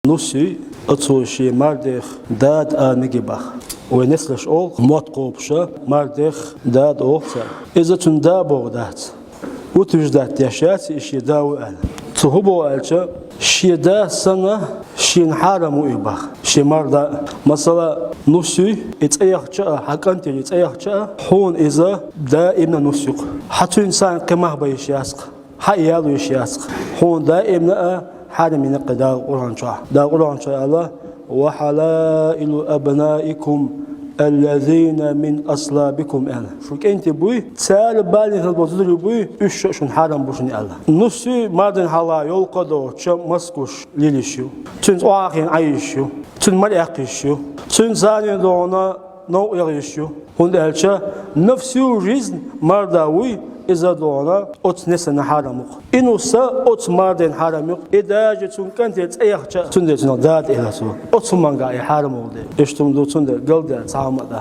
نسي أتوشي مردخ داد آنجبخ ونسلش أول موت قوبشة مردخ داد أوفر إذا تندابو دات وتجدات يشات إشي داو أنا تهبو ألشا شي دا سنة شي نحارمو إبخ شي مردا مثلا نسي إتأيخ حقنتي إتأيخ حون إذا دائما نسيق حتى إنسان كمه بيشياسق حيالو يشياسق حون دائما حال من قدار قرانشا دا قرانشا الله وحلائل أبنائكم الذين من أصلابكم أنا شو كنت بوي تسال بالي هالبوزدر بوي إيش شون حرام بوشني الله نسي مادن حلا يول قدو شم مسكوش ليليشيو تون واقين عايشيو تون ملأقيشيو تون زاني دونا نو يعيشيو هون ألشا نفسيو رزن مرداوي إذا دونا أت نسنا حرامك إنه سا أت مردن حرامك إذا جتون كنت تأيخ تون دتنا داد إلى سو أت مانجا حرامه إيش تون دو تون ده قلده تعمد